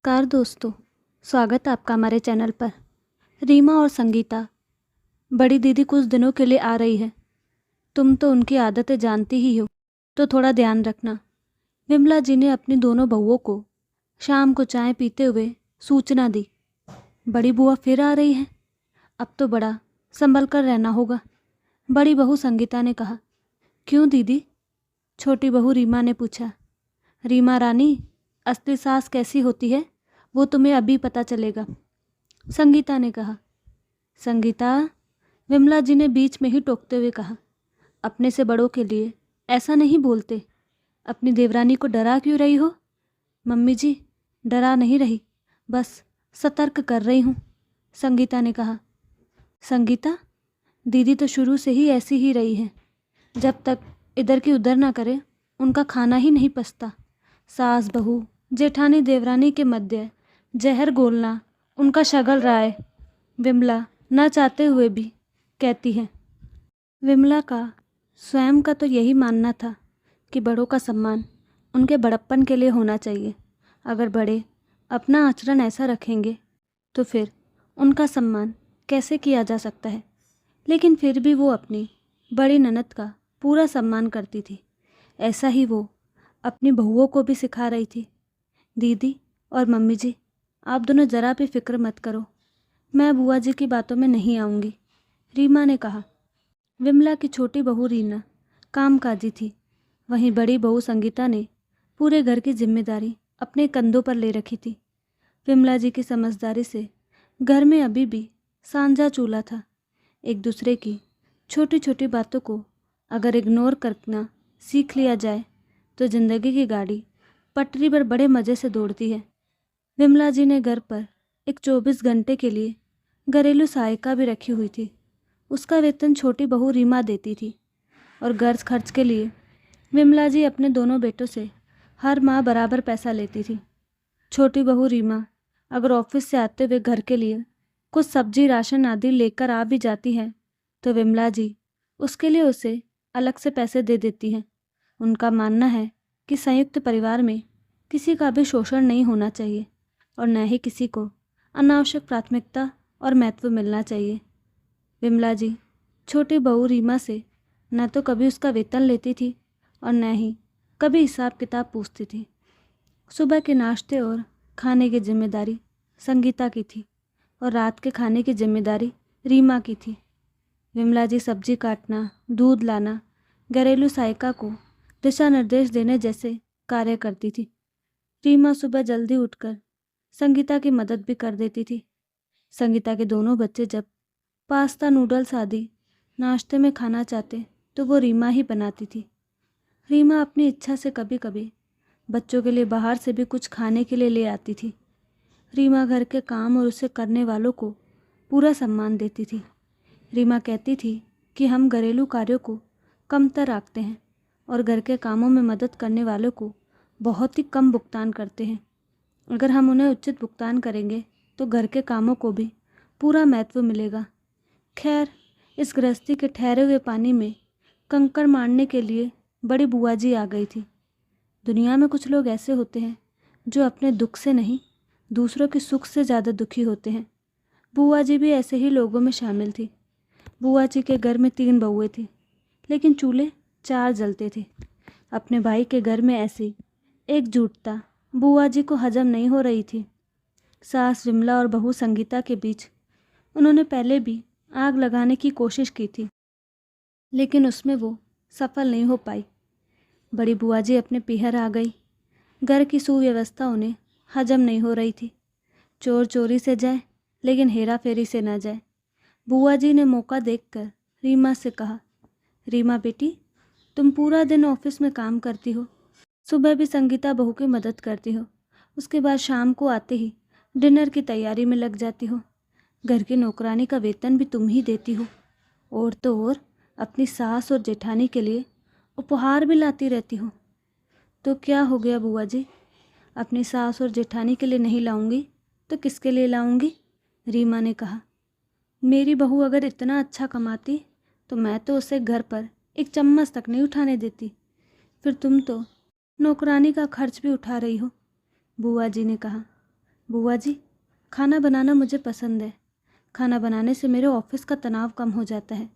नमस्कार दोस्तों, स्वागत है आपका हमारे चैनल पर। रीमा और संगीता, बड़ी दीदी कुछ दिनों के लिए आ रही है। तुम तो उनकी आदतें जानती ही हो, तो थोड़ा ध्यान रखना। विमला जी ने अपनी दोनों बहुओं को शाम को चाय पीते हुए सूचना दी। बड़ी बुआ फिर आ रही है, अब तो बड़ा संभल कर रहना होगा। बड़ी बहू संगीता ने कहा। क्यों दीदी? छोटी बहू रीमा ने पूछा। रीमा रानी, असली सास कैसी होती है वो तुम्हें अभी पता चलेगा, संगीता ने कहा। संगीता, विमला जी ने बीच में ही टोकते हुए कहा। अपने से बड़ों के लिए ऐसा नहीं बोलते। अपनी देवरानी को डरा क्यों रही हो? मम्मी जी, डरा नहीं रही, बस सतर्क कर रही हूँ, संगीता ने कहा। संगीता, दीदी तो शुरू से ही ऐसी ही रही है। जब तक इधर की उधर ना करे उनका खाना ही नहीं पचता। सास बहू जेठानी देवरानी के मध्य जहर घोलना उनका शगल रहा है। विमला न चाहते हुए भी कहती है। विमला का स्वयं का तो यही मानना था कि बड़ों का सम्मान उनके बड़प्पन के लिए होना चाहिए। अगर बड़े अपना आचरण ऐसा रखेंगे तो फिर उनका सम्मान कैसे किया जा सकता है। लेकिन फिर भी वो अपनी बड़ी ननद का पूरा सम्मान करती थी। ऐसा ही वो अपनी बहुओं को भी सिखा रही थी। दीदी और मम्मी जी, आप दोनों ज़रा भी फिक्र मत करो, मैं बुआ जी की बातों में नहीं आऊँगी, रीमा ने कहा। विमला की छोटी बहू रीना कामकाजी थी, वहीं बड़ी बहू संगीता ने पूरे घर की जिम्मेदारी अपने कंधों पर ले रखी थी। विमला जी की समझदारी से घर में अभी भी सांझा चूल्हा था। एक दूसरे की छोटी छोटी बातों को अगर इग्नोर करना सीख लिया जाए तो ज़िंदगी की गाड़ी पटरी पर बड़े मज़े से दौड़ती है। विमला जी ने घर पर एक 24 घंटे के लिए घरेलू सहायिका भी रखी हुई थी। उसका वेतन छोटी बहू रीमा देती थी और घर खर्च के लिए विमला जी अपने दोनों बेटों से हर माह बराबर पैसा लेती थी। छोटी बहू रीमा अगर ऑफिस से आते हुए घर के लिए कुछ सब्जी राशन आदि लेकर आ भी जाती है तो विमला जी उसके लिए उसे अलग से पैसे दे देती हैं। उनका मानना है कि संयुक्त परिवार में किसी का भी शोषण नहीं होना चाहिए और न ही किसी को अनावश्यक प्राथमिकता और महत्व मिलना चाहिए। विमला जी छोटी बहू रीमा से न तो कभी उसका वेतन लेती थी और न ही कभी हिसाब किताब पूछती थी। सुबह के नाश्ते और खाने की जिम्मेदारी संगीता की थी और रात के खाने की जिम्मेदारी रीमा की थी। विमला जी सब्जी काटना, दूध लाना, घरेलू सहायिका को दिशा निर्देश देने जैसे कार्य करती थी। रीमा सुबह जल्दी उठकर संगीता की मदद भी कर देती थी। संगीता के दोनों बच्चे जब पास्ता नूडल्स आदि नाश्ते में खाना चाहते तो वो रीमा ही बनाती थी। रीमा अपनी इच्छा से कभी कभी बच्चों के लिए बाहर से भी कुछ खाने के लिए ले आती थी। रीमा घर के काम और उसे करने वालों को पूरा सम्मान देती थी। रीमा कहती थी कि हम घरेलू कार्यों को कमतर रखते हैं और घर के कामों में मदद करने वालों को बहुत ही कम भुगतान करते हैं। अगर हम उन्हें उचित भुगतान करेंगे तो घर के कामों को भी पूरा महत्व मिलेगा। खैर, इस गृहस्थी के ठहरे हुए पानी में कंकड़ मारने के लिए बड़ी बुआ जी आ गई थी। दुनिया में कुछ लोग ऐसे होते हैं जो अपने दुख से नहीं, दूसरों के सुख से ज़्यादा दुखी होते हैं। बुआ जी भी ऐसे ही लोगों में शामिल थी। बुआ जी के घर में 3 बहुएं थीं, लेकिन चूल्हे 4 जलते थे। अपने भाई के घर में ऐसी एकजुटता बुआ जी को हजम नहीं हो रही थी। सास विमला और बहू संगीता के बीच उन्होंने पहले भी आग लगाने की कोशिश की थी, लेकिन उसमें वो सफल नहीं हो पाई। बड़ी बुआ जी अपने पीहर आ गई। घर की सुव्यवस्था उन्हें हजम नहीं हो रही थी। चोर चोरी से जाए लेकिन हेरा फेरी से ना जाए। बुआ जी ने मौका देखकर रीमा से कहा, रीमा बेटी, तुम पूरा दिन ऑफिस में काम करती हो, सुबह भी संगीता बहू की मदद करती हो, उसके बाद शाम को आते ही डिनर की तैयारी में लग जाती हो। घर की नौकरानी का वेतन भी तुम ही देती हो, और तो और अपनी सास और जेठानी के लिए उपहार भी लाती रहती हो। तो क्या हो गया बुआ जी? अपनी सास और जेठानी के लिए नहीं लाऊंगी तो किसके लिए लाऊंगी? रीमा ने कहा। मेरी बहू अगर इतना अच्छा कमाती तो मैं तो उसे घर पर एक चम्मच तक नहीं उठाने देती। फिर तुम तो नौकरानी का खर्च भी उठा रही हो, बुआ जी ने कहा। बुआ जी, खाना बनाना मुझे पसंद है। खाना बनाने से मेरे ऑफिस का तनाव कम हो जाता है।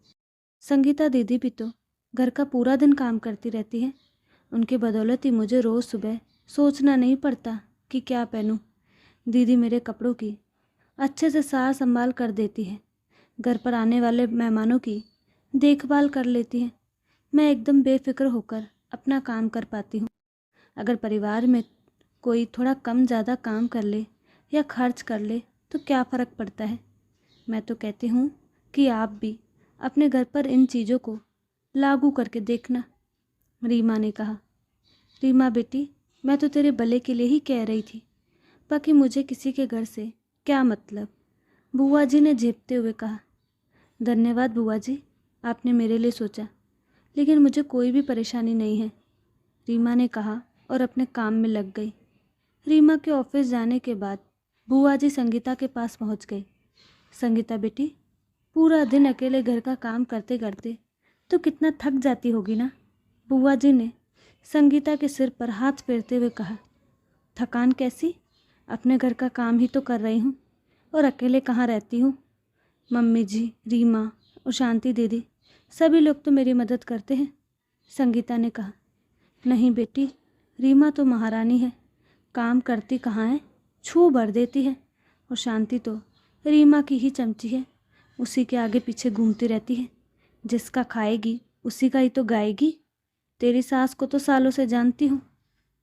संगीता दीदी भी तो घर का पूरा दिन काम करती रहती है। उनकी बदौलत ही मुझे रोज़ सुबह सोचना नहीं पड़ता कि क्या पहनूं। दीदी मेरे कपड़ों की अच्छे से सार संभाल कर देती है। घर पर आने वाले मेहमानों की देखभाल कर लेती है। मैं एकदम बेफिक्र होकर अपना काम कर पाती हूँ। अगर परिवार में कोई थोड़ा कम ज़्यादा काम कर ले या खर्च कर ले तो क्या फ़र्क पड़ता है। मैं तो कहती हूँ कि आप भी अपने घर पर इन चीज़ों को लागू करके देखना। रीमा ने कहा। रीमा बेटी, मैं तो तेरे भले के लिए ही कह रही थी, बाकी मुझे किसी के घर से क्या मतलब, बुआ जी ने झेपते हुए कहा। धन्यवाद बुआ जी, आपने मेरे लिए सोचा, लेकिन मुझे कोई भी परेशानी नहीं है, रीमा ने कहा और अपने काम में लग गई। रीमा के ऑफिस जाने के बाद बुआ जी संगीता के पास पहुंच गई। संगीता बेटी, पूरा दिन अकेले घर का काम करते करते तो कितना थक जाती होगी ना, बुआ जी ने संगीता के सिर पर हाथ फेरते हुए कहा। थकान कैसी, अपने घर का काम ही तो कर रही हूँ और अकेले कहाँ रहती हूँ। मम्मी जी, रीमा और शांति दीदी सभी लोग तो मेरी मदद करते हैं, संगीता ने कहा। नहीं बेटी, रीमा तो महारानी है, काम करती कहाँ है, छू भर देती है। और शांति तो रीमा की ही चमची है, उसी के आगे पीछे घूमती रहती है। जिसका खाएगी उसी का ही तो गाएगी। तेरी सास को तो सालों से जानती हूँ,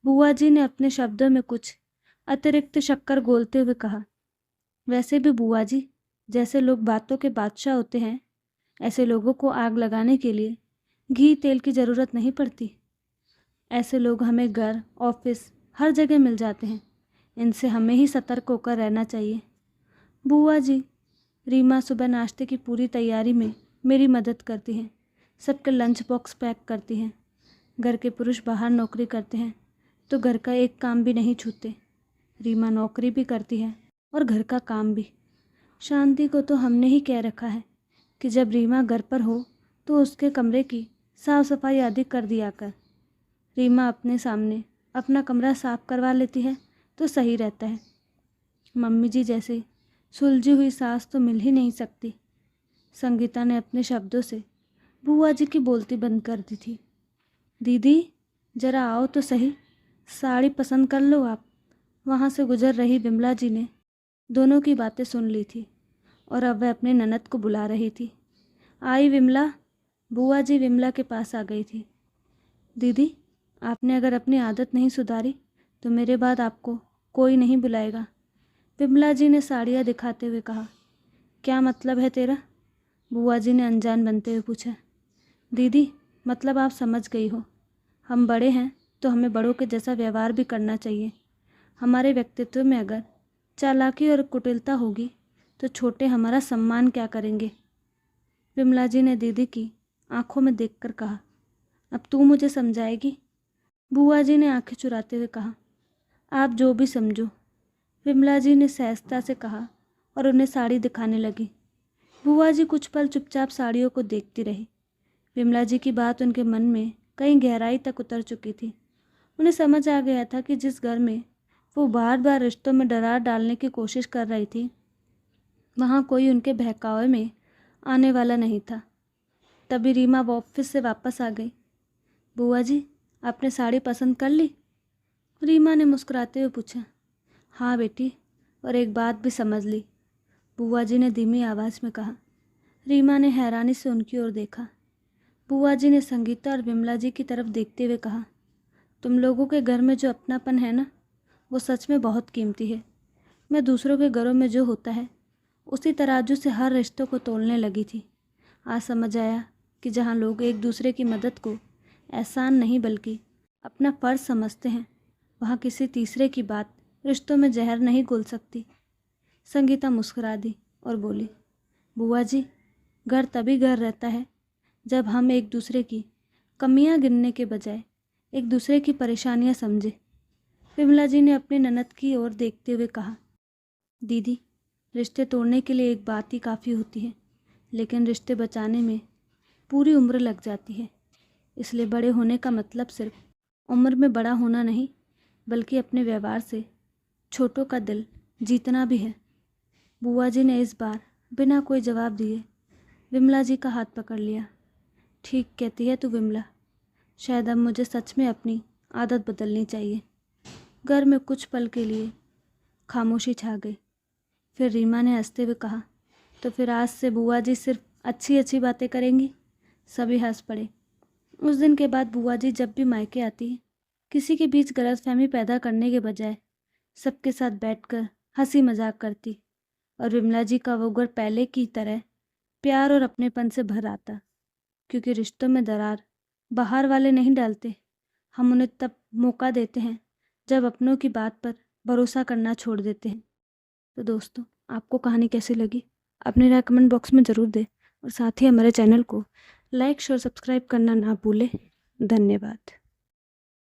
बुआ जी ने अपने शब्दों में कुछ अतिरिक्त शक्कर घोलते हुए कहा। वैसे भी बुआ जी, जैसे लोग बातों के बादशाह होते हैं, ऐसे लोगों को आग लगाने के लिए घी तेल की ज़रूरत नहीं पड़ती। ऐसे लोग हमें घर, ऑफिस, हर जगह मिल जाते हैं। इनसे हमें ही सतर्क होकर रहना चाहिए। बुआ जी, रीमा सुबह नाश्ते की पूरी तैयारी में मेरी मदद करती हैं, सबके लंच बॉक्स पैक करती हैं। घर के पुरुष बाहर नौकरी करते हैं तो घर का एक काम भी नहीं छूते। रीमा नौकरी भी करती है और घर का काम भी। शांति को तो हमने ही कह रखा है कि जब रीमा घर पर हो तो उसके कमरे की साफ सफाई आदि कर दिया कर। रीमा अपने सामने अपना कमरा साफ करवा लेती है तो सही रहता है। मम्मी जी जैसे सुलझी हुई सास तो मिल ही नहीं सकती। संगीता ने अपने शब्दों से बुआ जी की बोलती बंद कर दी थी। दीदी, जरा आओ तो सही, साड़ी पसंद कर लो आप। वहाँ से गुजर रही विमला जी ने दोनों की बातें सुन ली थी और अब वह अपने ननद को बुला रही थी। आई विमला। बुआ जी विमला के पास आ गई थी। दीदी, आपने अगर अपनी आदत नहीं सुधारी तो मेरे बाद आपको कोई नहीं बुलाएगा, विमला जी ने साड़ियाँ दिखाते हुए कहा। क्या मतलब है तेरा, बुआ जी ने अनजान बनते हुए पूछा। दीदी, मतलब आप समझ गई हो। हम बड़े हैं तो हमें बड़ों के जैसा व्यवहार भी करना चाहिए। हमारे व्यक्तित्व में अगर चालाकी और कुटिलता होगी तो छोटे हमारा सम्मान क्या करेंगे, विमला जी ने दीदी की आंखों में देखकर कहा। अब तू मुझे समझाएगी, बुआ जी ने आंखें चुराते हुए कहा। आप जो भी समझो, विमला जी ने सहजता से कहा और उन्हें साड़ी दिखाने लगी। बुआ जी कुछ पल चुपचाप साड़ियों को देखती रही। विमला जी की बात उनके मन में कहीं गहराई तक उतर चुकी थी। उन्हें समझ आ गया था कि जिस घर में वो बार बार रिश्तों में दरार डालने की कोशिश कर रही थी, वहाँ कोई उनके बहकावे में आने वाला नहीं था। तभी रीमा वो ऑफिस से वापस आ गई। बुआ जी, आपने साड़ी पसंद कर ली, रीमा ने मुस्कुराते हुए पूछा। हाँ बेटी, और एक बात भी समझ ली, बुआ जी ने धीमी आवाज़ में कहा। रीमा ने हैरानी से उनकी ओर देखा। बुआ जी ने संगीता और विमला जी की तरफ देखते हुए कहा। तुम लोगों के घर में जो अपनापन है ना, वो सच में बहुत कीमती है। मैं दूसरों के घरों में जो होता है उसी तराजू से हर रिश्तों को तोलने लगी थी। आज समझ आया कि जहाँ लोग एक दूसरे की मदद को एहसान नहीं बल्कि अपना फ़र्ज समझते हैं, वहाँ किसी तीसरे की बात रिश्तों में जहर नहीं घुल सकती। संगीता मुस्कुरा दी और बोली, बुआ जी, घर तभी घर रहता है जब हम एक दूसरे की कमियां गिनने के बजाय एक दूसरे की परेशानियां समझे। विमला जी ने अपने ननद की ओर देखते हुए कहा। दीदी, रिश्ते तोड़ने के लिए एक बात ही काफ़ी होती है, लेकिन रिश्ते बचाने में पूरी उम्र लग जाती है। इसलिए बड़े होने का मतलब सिर्फ उम्र में बड़ा होना नहीं, बल्कि अपने व्यवहार से छोटों का दिल जीतना भी है। बुआ जी ने इस बार बिना कोई जवाब दिए विमला जी का हाथ पकड़ लिया। ठीक कहती है तू विमला, शायद अब मुझे सच में अपनी आदत बदलनी चाहिए। घर में कुछ पल के लिए खामोशी छा गई। फिर रीमा ने हंसते हुए कहा, तो फिर आज से बुआ जी सिर्फ अच्छी अच्छी बातें करेंगी। सभी हंस पड़े। उस दिन के बाद बुआ जी जब भी मायके आती, किसी के बीच गलतफहमी पैदा करने के बजाय सबके साथ बैठकर हंसी मजाक करती और विमला जी का वो घर पहले की तरह प्यार और अपनेपन से भर आता। क्योंकि रिश्तों में दरार बाहर वाले नहीं डालते, हम उन्हें तब मौका देते हैं जब अपनों की बात पर भरोसा करना छोड़ देते हैं। तो दोस्तों, आपको कहानी कैसी लगी अपनी राय कमेंट बॉक्स में ज़रूर दें और साथ ही हमारे चैनल को लाइक शेयर सब्सक्राइब करना ना भूलें। धन्यवाद।